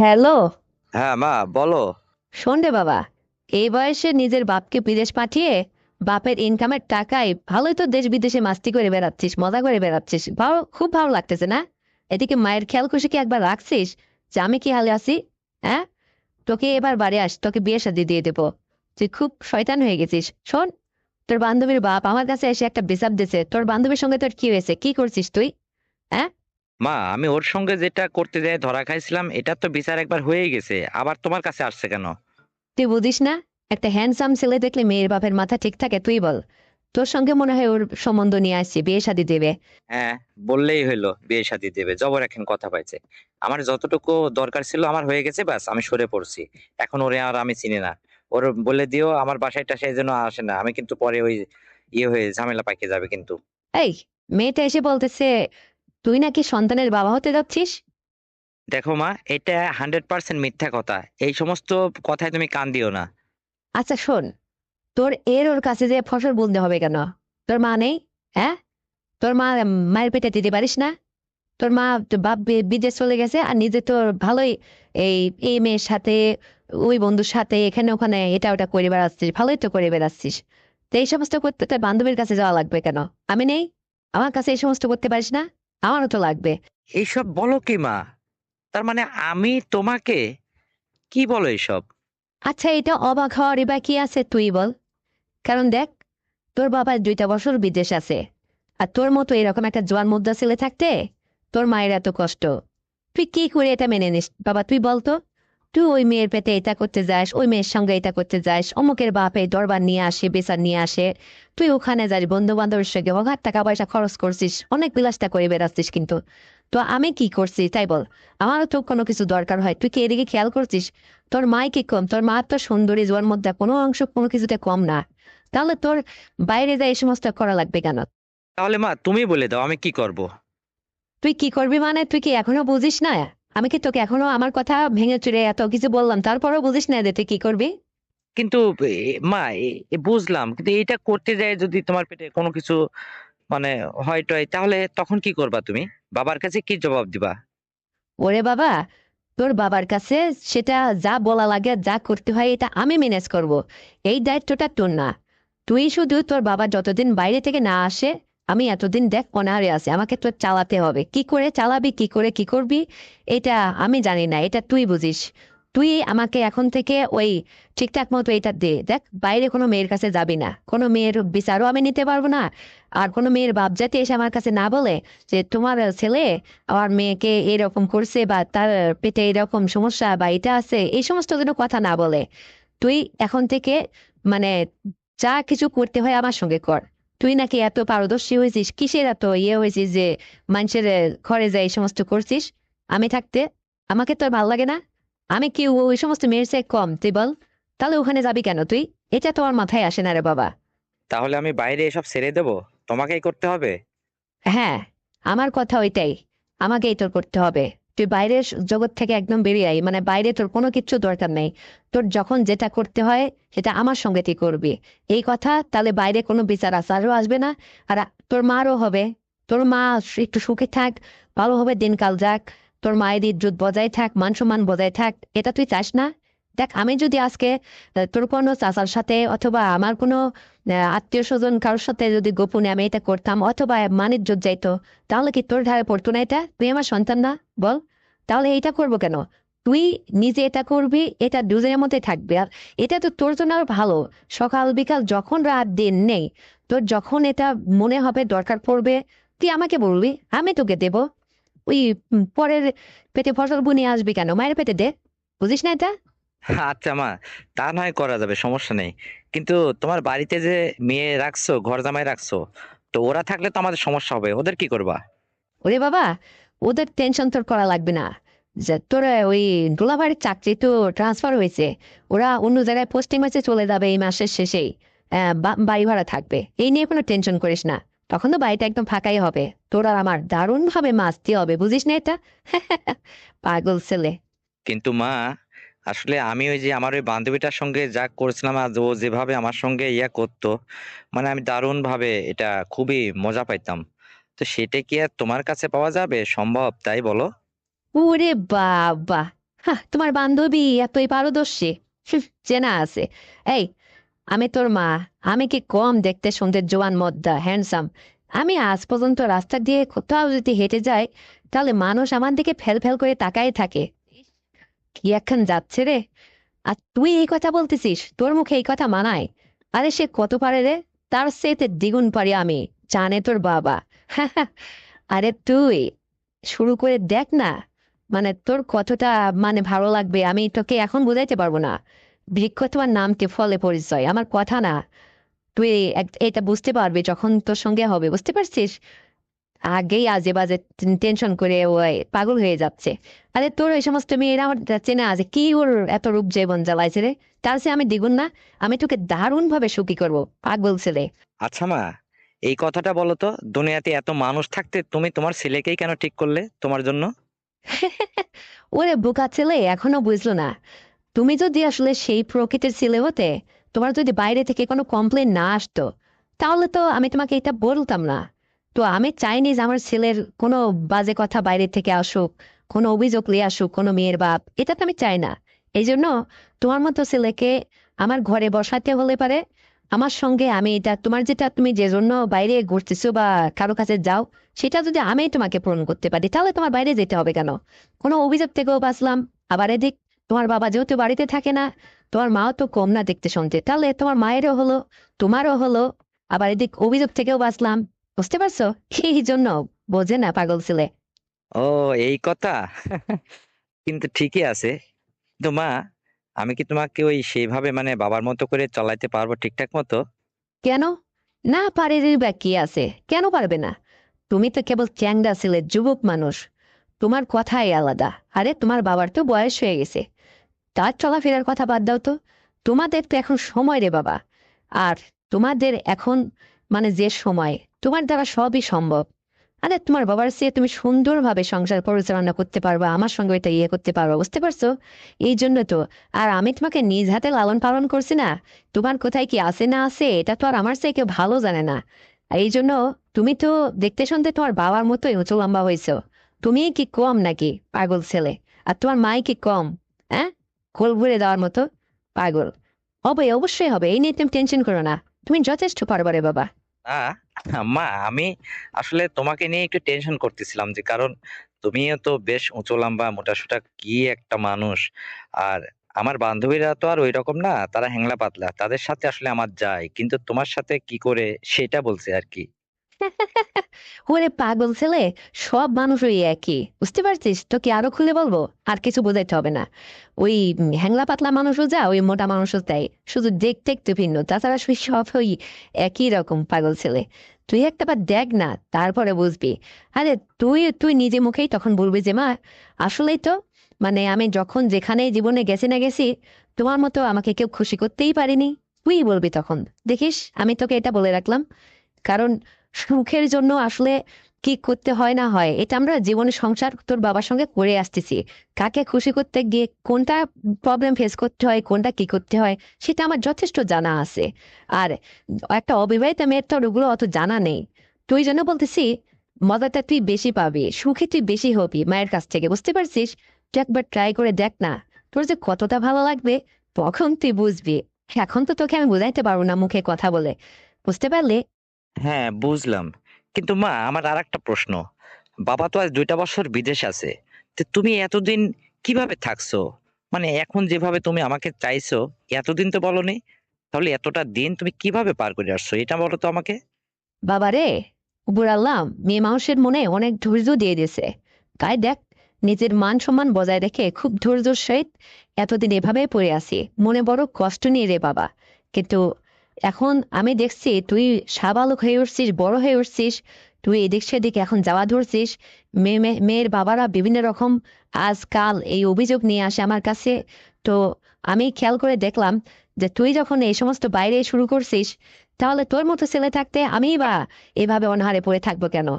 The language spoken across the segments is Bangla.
হ্যালো। হ্যাঁ মা, বলো। শোন রে বাবা, এই বয়সে নিজের বাপকে বিদেশ পাঠিয়ে বাপের ইনকামের টাকায় ভালোই তো দেশ বিদেশে মাস্তি করে বেড়াচ্ছিস, মজা করে বেড়াচ্ছিস, ভালো, খুব ভালো লাগতেছে না? এদিকে মায়ের খেয়াল খুশি কি একবার রাখছিস যে আমি কি হালে আছি? হ্যাঁ, তোকে এবার বাড়ি আস, তোকে বিয়ে শাদী দিয়ে দেবো। তুই খুব শয়তান হয়ে গেছিস। শোন, তোর বান্ধবীর বাপ আমার কাছে এসে একটা বিচার দিছে, তোর বান্ধবীর সঙ্গে তোর কি হয়েছে, কি করছিস তুই? হ্যাঁ, মা, আমি ওর সঙ্গে যেটা করতে যাই ধরা খাইছিলাম, এটা তো বিচার একবার হয়ে গেছে, আবার তোমার কাছে আসছে কেন? তুই বুঝিস না? একটা হ্যান্ডসাম ছেলে দেখলে মেয়ের বাপের মাথা ঠিক থাকে, তুই বল। তোর সঙ্গে মনে হয় ওর সম্বন্ধ নিয়ে আসছি, বিয়ে শাদী দেবে। হ্যাঁ, বললেই হইলো বিয়ে শাদী দেবে, জবর এখন কথা পাইছে। আমার যতটুকু দরকার ছিল আমার হয়ে গেছে, ব্যাস আমি সরে পড়ছি। এখন ওরে আর আমি চিনি না। ওর বলে দিও আমার বাসায় টাসায় যেন আসে না, আমি কিন্তু পরে ওই ইয়ে হয়ে ঝামেলা পাকিয়ে যাবে কিন্তু। এই, মেয়েটা এসে বলতেছে তুই নাকি সন্তানের বাবা হতে যাচ্ছিস। দেখো মা, এটা 100% মিথ্যা কথা। এই সমস্ত কথায় তুমি কান দিও না। আচ্ছা শোন, তোর ওর কাছে যে ফসল বুনতে হবে কেন? তোর মা নেই? হ্যাঁ, তোর মা, মায়ের পেটে দিতে পারিস না? তোর মা, তোর বাপ বিদেশ চলে গেছে আর নিজে তোর ভালোই এই এই মেয়ের সাথে, ওই বন্ধুর সাথে এখানে ওখানে এটা ওটা করে বেড়াচ্ছিস, ভালোই তো করে বেড়াচ্ছিস। তো এই সমস্ত করতে তোর বান্ধবীর কাছে যাওয়া লাগবে কেন? আমি নেই? আমার কাছে এই সমস্ত করতে পারিস না? আমারও তো লাগবে। এইসব বলো কি মা? তার মানে আমি তোমাকে, কি বলো এইসব? আচ্ছা, এটা অবাক হওয়ারই বা কি আছে, তুই বল। কারণ দেখ, তোর বাবার 2টা বছর বিদেশ আছে, আর তোর মতো এরকম একটা জোয়ান মুদ্রা ছেলে থাকতে তোর মায়ের এত কষ্ট। তুই কি করে এটা মেনে নিস বাবা, তুই বলতো। তুই ওই মেয়ের পেটে এটা করতে যাস, ওই মেয়ের সঙ্গে এটা করতে যাস, অমুকের বাপে দরবার নিয়ে আসে, বেচার নিয়ে আসে। তুই ওখানে যাস বন্ধু বান্ধবের সঙ্গে অগাধ টাকা পয়সা খরচ করছিস, অনেক বিলাসটা করে বেড়াচ্ছিস, কিন্তু তো আমি কি করছি তাই বল। আমারও তো কোনো কিছু দরকার হয়, তুই কি এদিকে খেয়াল করছিস? তোর মাই কি কম? তোর মা তো সুন্দরী, জোয়ার মধ্যে কোনো অংশ কোনো কিছুতে কম না। তাহলে তোর বাইরে যায় এই সমস্ত করা লাগবে কেন? তাহলে মা তুমি বলে দাও আমি কি করব। তুই কি করবি মানে, তুই কি এখনো বুঝিস না? আমি কি তোকে এখনো আমার কথা ভেঙে চুরে এত কিছু বললাম, তারপরেও বুঝিস না যে তুই কি করবি? কিন্তু মা, বুঝলাম, কিন্তু এইটা করতে যায় যদি তোমার পেটে কোনো কিছু মানে হয় টয়, তাহলে তখন কি করবা তুমি? বাবার কাছে কি জবাব দিবা? ওরে বাবা, তোর বাবার কাছে সেটা যা বলা লাগে, যা করতে হয়, এটা আমি ম্যানেজ করব। এই দায়িত্বটা তোর না। তুই শুধু তোর বাবা যতদিন বাইরে থেকে না আসে, আমি এতদিন দেখ অনাহারে আছে, আমাকে তোর চালাতে হবে। কি করে চালাবি, কি করে কি করবি, এটা আমি জানি না, এটা তুই বুঝিস। তুই আমাকে এখন থেকে ওই ঠিকঠাক মতো এটা দে। দেখ, বাইরে কোনো মেয়ের কাছে যাবি না, কোনো মেয়ের বিচারও আমি নিতে পারবো না। আর কোনো মেয়ের বাপ যাতে এসে আমার কাছে না বলে যে তোমার ছেলে আমার মেয়েকে এরকম করছে, বা তার পেটে এরকম সমস্যা, বা এটা আছে, এই সমস্ত যেন কথা না বলে। তুই এখন থেকে মানে যা কিছু করতে হয় আমার সঙ্গে কর। তুই নাকি এত পারদর্শী হয়েছিস, কিসের এত ইয়ে হয়েছিস যে মানুষের ঘরে যায় এই সমস্ত করছিস আমি থাকতে? আমাকে তোর ভাল লাগে না? আমি কি ওই সমস্ত মেয়ের চেয়ে কম, তুই বল? তাহলে ওখানে যাবি কেন তুই? এটা তোমার মাথায় আসে না রে বাবা। তাহলে আমি বাইরে এসব ছেড়ে দেব? তোমাকেই করতে হবে? হ্যাঁ, আমার কথা ওইটাই। আমাকেই তোর করতে হবে। তুই বাইরের জগৎ থেকে একদম বেরিয়ে আই, মানে বাইরে তোর কোনো কিচ্ছু দরকার নেই। তোর যখন যেটা করতে হয় সেটা আমার সঙ্গে তুই করবি। এই কথা, তাহলে বাইরে কোনো বিচার আচারও আসবে না। আর তোর মারও হবে। তোর মা একটু সুখে থাক, ভালোভাবে দিনকাল যাক, তোর মায়ের ইজ্জত বজায় থাক, মান সম্মান বজায় থাক, এটা তুই চাস না? দেখ, আমি যদি আজকে তোর কোনো চাচার সাথে অথবা আমার কোনো আত্মীয় স্বজন কারোর সাথে যদি গোপনে আমি এটা করতাম, অথবা মানিজ্য যাইতো, তাহলে কি তোর ধারে পড়তো না এটা? তুই আমার সন্তান না, বল? তাহলে এটা করবো কেন? তুই নিজে এটা করবি, এটা দুজনের মধ্যে থাকবে। আর এটা তো তোর জন্য আরো ভালো। সকাল বিকাল যখন রাত দিন নেই, তোর যখন এটা মনে হবে দরকার পড়বে, তুই আমাকে বলবি, আমি তোকে দেব। ওই পরের পেটে ফসল বুনিয়ে আসবি কেন? মায়ের পেটে দে। বুঝিস না এটা? আচ্ছা মা, তা নয় করা যাবে, সমস্যা নেই। কিন্তু তোমার বাড়িতে যে মেয়ে রাখছো, ঘর জামাই রাখছো, তো ওরা থাকলে তো আমাদের সমস্যা হবে, ওদের কি করবা? ওরে বাবা, ওদের টেনশন তোর করা লাগবে না। যে তোর ওই দোলাভারির চাকরি তো ট্রান্সফার হয়েছে, ওরা অন্য জায়গায় পোস্টিং হয়েছে, চলে যাবে এই মাসের শেষেই। বাড়ি ভাড়া থাকবে, এই নিয়ে কোনো টেনশন করিস না। তখন তো বাড়িটা একদম ফাঁকাই হবে। তোর আর আমার দারুণ ভাবে মাস্তি হবে, বুঝিস না এটা? পাগল ছেলে। কিন্তু মা, আসলে আমি ওই যে আমার ওই বান্ধবীটার সঙ্গে যা করেছিলাম, আর ও যেভাবে আমার সঙ্গে ইয়া করতো, মানে আমি দারুণ ভাবে এটা খুবই মজা পাইতাম। তো সেটা কি আর তোমার কাছে পাওয়া যাবে সম্ভব, তাই বলো? ওরে বাবা, হ্যাঁ, তোমার বান্ধবী এতই পারদর্শী, চেনা আছে। এই, আমি তোর মা, আমি কি কম দেখতে শুনতে জোয়ান মদ্দা হ্যান্ডসাম? আমি আজ পর্যন্ত রাস্তা দিয়ে কোথাও যদি হেঁটে যাই, তাহলে মানুষ আমার দিকে ফেল ফেল করে তাকায় থাকে। কি এখন যাচ্ছে রে! আর তুই এই কথা বলতেছিস? তোর মুখে এই কথা মানায়? আরে সে কত পারে রে, তার চেয়ে দ্বিগুণ পারি আমি, জানে তোর বাবা। আরে তুই শুরু করে দেখ না, মানে তোর কতটা মানে ভালো লাগবে আমি তোকে এখন বুঝাইতে পারবো না। বৃক্ষ তোমার নামকে ফলে পরিচয়, আমার কথা না। তুই এটা বুঝতে পারবি যখন তোর সঙ্গে হবে, বুঝতে পারছিস? আগেই আজে বাজে টেনশন করে ওই পাগল হয়ে যাচ্ছে। আরে তোর ওই সমস্ত মেয়েরা আমার চেনা আছে, কি ওর এত রূপ জীবন জ্বালাইছে রে! তার চেয়ে আমি দ্বিগুণ না, আমি তোকে দারুণ ভাবে সুখী করবো, পাগল ছেলে। আচ্ছা মা, এই কথাটা বলো তো, দুনিয়াতে এত মানুষ থাকতে তুমি তোমার ছেলেকেই কেন ঠিক করলে তোমার জন্য? ওরে বোকা ছেলে, এখনো বুঝলো না? তুমি যদি আসলে সেই প্রকৃতির ছেলে হতে, তোমার যদি বাইরে থেকে কোনো কমপ্লেন না আসতো, তাহলে তো আমি তোমাকে এটা বলতাম না। তো আমি চাইনি যে আমার ছেলের কোনো বাজে কথা বাইরে থেকে আসুক, কোনো অভিযোগ নিয়ে আসুক কোনো মেয়ের বাপ, এটা তো আমি চাই না। এই জন্য তোমার মতো ছেলেকে আমার ঘরে বসাতে হলে পারে আমার সঙ্গে, আমি এটা তোমার যেটা তুমি যে জন্য বাইরে ঘুরতেছো বা কারো কাছে যাও, সেটা যদি আমি তোমাকে পূরণ করতে পারি, তাহলে তোমার বাইরে যেতে হবে কেন? কোনো অভিযোগ থেকেও বাঁচলাম। আবার এদিক তোমার বাবা যেহেতু বাড়িতে থাকে না, তোমার মাও তো কম না দেখতে শুনতে, তাহলে তোমার মায়েরও হলো, তোমারও হলো। আবার এদিক অভিযোগ থেকেও বাঁচলাম। বুঝতে পারছো? এই জন্য বোঝে না পাগল ছেলে। ও, এই কথা। কিন্তু ঠিকই আছে। তো মা, আমি কি তোমাকে ওই সেইভাবে মানে বাবার মতো করে চালাইতে পারবো ঠিকঠাক মতো? কেন না পারে রে, বা কি আছে, কেন পারবে না? তুমি তো কেবল চ্যাংড়া ছেলে, যুবক মানুষ, তোমার কথাই আলাদা। আরে তোমার বাবার তো বয়স হয়ে গেছে, তার চলাফেরার কথা বাদ দাও তো। তোমাদের তো এখন সময় রে বাবা। আর তোমাদের এখন মানে যে সময়, তোমার দ্বারা সবই সম্ভব। আরে তোমার বাবার চেয়ে তুমি সুন্দরভাবে সংসার পরিচালনা করতে পারবা, আমার সঙ্গে এটা ইয়ে করতে পারবা, বুঝতে পারছো? এই জন্য তো। আর আমি তোমাকে নিজ হাতে লালন পালন করছি না, তোমার কোথায় কি আছে না আছে এটা তো আর আমার চেয়ে কেউ ভালো জানে না। এই জন্য তুমি তো দেখতে শুনতে তোমার বাবার মতোই উঁচু লম্বা হয়েছো। তুমি কি কম নাকি, পাগল ছেলে? আর তোমার মাই কি কম? হ্যাঁ, কোল ভরে দেওয়ার মতো পাগল? হবে, অবশ্যই হবে, এই নিয়ে তুমি টেনশন করো না। তুমি যথেষ্ট পারবা রে বাবা। না মা, আমি আসলে তোমাকে নিয়ে একটু টেনশন করতেছিলাম, যে কারণ তুমিও তো বেশ উঁচু লম্বা মোটাসোটা কি একটা মানুষ। আর আমার বান্ধবীরা তো আর ওই রকম না, তারা হ্যাংলা পাতলা, তাদের সাথে আসলে আমার যায়, কিন্তু তোমার সাথে কি করে সেটা বলছে আর কি। ওরে পাগল ছেলে, সব মানুষ ওই একই, বুঝতে পারছিস? তোকে আরো খুলে বলবো, আর কিছু বোঝাইতে হবে না। ওই হ্যাংলা পাতলা মানুষও যা, ওই মোটা মানুষও তাই, শুধু দেখতে একটু ভিন্ন, তাছাড়া সব ওই একই রকম পাগল ছেলে। তুই একটা বার দেখ না, তারপরে বুঝবি। আরে তুই তুই নিজে মুখেই তখন বলবি যে মা, আসলেই তো, মানে আমি যখন যেখানে জীবনে গেছি না গেছি, তোমার মতো আমাকে কেউ খুশি করতেই পারিনি। তুই বলবি তখন। দেখিস, আমি তোকে এটা বলে রাখলাম। কারণ সুখের জন্য আসলে কি করতে হয় না হয়, এটা আমরা জীবনে সংসার তোর বাবার সঙ্গে করে আসতেছি। কাকে খুশি করতে গিয়ে কোনটা প্রবলেম ফেস করতে হয়, কোনটা কি করতে হয়, সেটা আমার যথেষ্ট জানা আছে। আর একটা অবিবাহিত মেয়ের তো আর ওগুলো অত জানা নেই। তুই জন্য বলতেছি, মজাটা তুই বেশি পাবি, সুখী তুই বেশি হবি মায়ের কাছ থেকে, বুঝতে পারছিস? তুই একবার ট্রাই করে দেখ না, তোর যে কতটা ভালো লাগবে, তখন তুই বুঝবি। এখন তো তোকে আমি বুঝাইতে পারবো না মুখে কথা বলে, বুঝতে পারলি? হ্যাঁ, বুঝলাম। কিন্তু মা, আমার আর একটা প্রশ্ন। বাবা তো আজ 2টা বছর বিদেশ আছে, তো তুমি এতদিন কিভাবে থাকছো? মানে এখন যেভাবে তুমি আমাকে চাইছো, এতদিন তো বলনি। তাহলে এতটা দিন তুমি কিভাবে পার করে আসছো, এটা বলো তো আমাকে। বাবারে, উপর আল্লাহ মেয়ে মানুষের মনে অনেক ধৈর্য দিয়ে দিয়েছে। তাই দেখ, নিজের মান সম্মান বজায় রেখে খুব ধৈর্যের সহিত এতদিন এভাবে পড়ে আছি, মনে বড় কষ্ট নিয়ে রে বাবা। কিন্তু এখন আমি দেখছি তুই সাবালক হয়ে উঠছিস, বড় হয়ে উঠছিস, তুই এদিক সেদিক এখন যাওয়া ধরছিস। মেয়ের বাবারা বিভিন্ন রকম আজকাল এই অভিযোগ নিয়ে আসে আমার কাছে। তো আমি খেয়াল করে দেখলাম যে তুই যখন এই সমস্ত বাইরে শুরু করছিস, তাহলে তোর মতো ছেলে থাকতে আমি বা এভাবে অনাহারে পড়ে থাকবো কেন?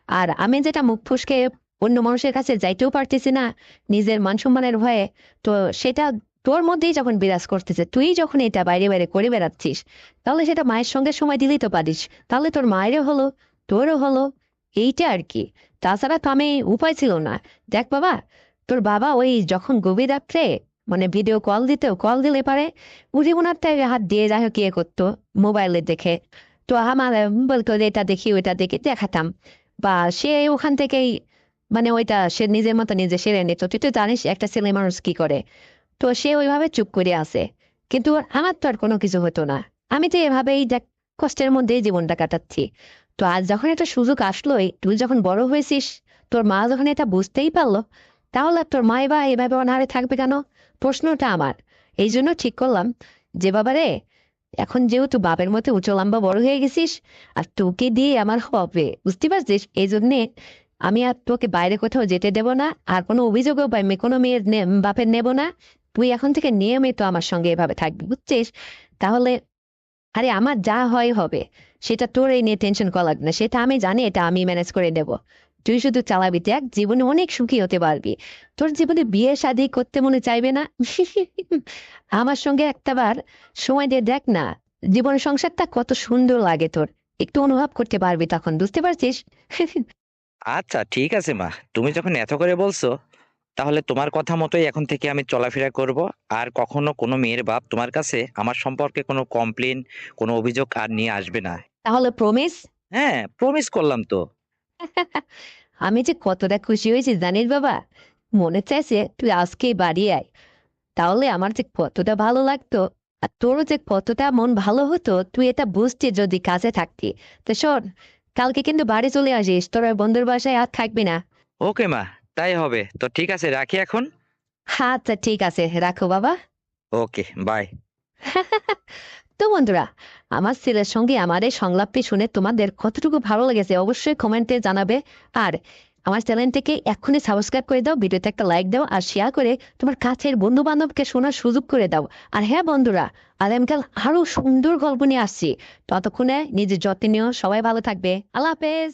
আর আমি যেটা মুখ ফুসকে অন্য মানুষের কাছে যাইতেও পারতেছি না নিজের মান সম্মানের ভয়ে, তো সেটা তোর মধ্যেই যখন বিরাজ করতেছে, তুই যখন এটা বাইরে বাইরে করে বেড়াচ্ছিস, তাহলে সেটা মায়ের সঙ্গে সময় দিলেই তো পারিস। তাহলে তোর মায়েরও হলো, তোরও হলো, এইটা আর কি। তাছাড়া তো আমি উপায় ছিল না। দেখ বাবা, তোর বাবা ওই যখন গভীর রাত্রে মানে ভিডিও কল দিলে পারে উঠে ওনার তাই হাত দিয়ে যাই হোক ইয়ে করতো মোবাইলে দেখে। তো আমার বলতো যে এটা দেখি ওইটা দেখি দেখাতাম, বা সে ওখান থেকেই মানে ওইটা সে নিজের মতো নিজে সেরে নিত। তুই তো জানিস একটা ছেলে মানুষ কি করে। তো সে ওইভাবে চুপ করে আছে, কিন্তু আমার তো আর কোনো কিছু হতো না। আমি তো এভাবেই দেখ কষ্টের মধ্যেই জীবনটা কাটাচ্ছি। তো আজ যখন একটা সুযোগ আসলোই, তুই যখন বড় হয়েছিস, তোর মা যখন এটা বুঝতেই পারলো, তাহলে আর তোর মা বা এভাবে অনাহারে থাকবে কেন? প্রশ্নটা আমার। এই জন্য ঠিক করলাম যে বাবা রে, এখন যেহেতু বাপের মতো উঁচু লম্বা বড় হয়ে গেছিস, আর তোকে দিয়ে আমার হবে, বুঝতে পারছিস? এই জন্যে আমি আর তোকে বাইরে কোথাও যেতে দেব না, আর কোনো অভিযোগও বা কোনো মেয়ের বাপের নেব না। তুই এখন থেকে নিয়মিত আমার সঙ্গে এভাবে থাকবি, বুঝছিস? তাহলে আরে আমার যা হয় হবে, সেটা তোর এই নিয়ে টেনশন করা লাগবে না, সেটা আমি জানি, এটা আমি ম্যানেজ করে নেব। তুই শুধু চালাবি, দেখ জীবনে অনেক সুখী হতে পারবি। তোর জীবনে বিয়ে শাদী করতে মনে চাইবে না? আমার সঙ্গে একটাবার সময় দিয়ে দেখ না, জীবনের সংসারটা কত সুন্দর লাগে তোর। একটু অনুভব করতে পারবি তখন, বুঝতে পারছিস? আচ্ছা ঠিক আছে মা, তুমি যখন এত করে বলছো, তাহলে তোমার কথা মতোই এখন থেকে আমি চলাফেরা করব। আর কখনো কোনো মেয়ের বাপ তোমার কাছে আমার সম্পর্কে কোনো কমপ্লেন, কোনো অভিযোগ আর নিয়ে আসবে না। তাহলে প্রমিস? হ্যাঁ, প্রমিস করলাম তো। আমি যে কতটা খুশি হয়েছি জানিস বাবা, মনে চাইছে তুই আজকেই বাড়ি আয়, তাহলে আমার যে কতটা ভালো লাগতো, আর তোরও যে কতটা মন ভালো হতো তুই এটা বুঝতি যদি কাছে থাকতি। তো শোন, কালকে কিন্তু বাড়ি চলে আসিস, তোর ওই বন্ধুর বাসায় আর থাকবি না। ওকে মা, তাই হবে। তো ঠিক আছে, রাখি এখন। আচ্ছা ঠিক আছে, রাখো বাবা। ওকে, বাই। তো বন্ধুরা, আমার ছেলের সঙ্গে আমার এই সংলাপটি শুনে তোমাদের কতটুকু ভালো লেগেছে অবশ্যই কমেন্টে জানাবে। আর আমার চ্যানেলটিকে এক্ষুনি সাবস্ক্রাইব করে দাও, ভিডিওতে একটা লাইক দাও, আর শেয়ার করে তোমার কাছের বন্ধু বান্ধবকে শোনার সুযোগ করে দাও। আর হ্যাঁ বন্ধুরা, আগামীকাল আরো সুন্দর গল্প নিয়ে আসছি। ততক্ষণে নিজের যত্ন নিও, সবাই ভালো থাকবে। আল্লাহ হাফেজ।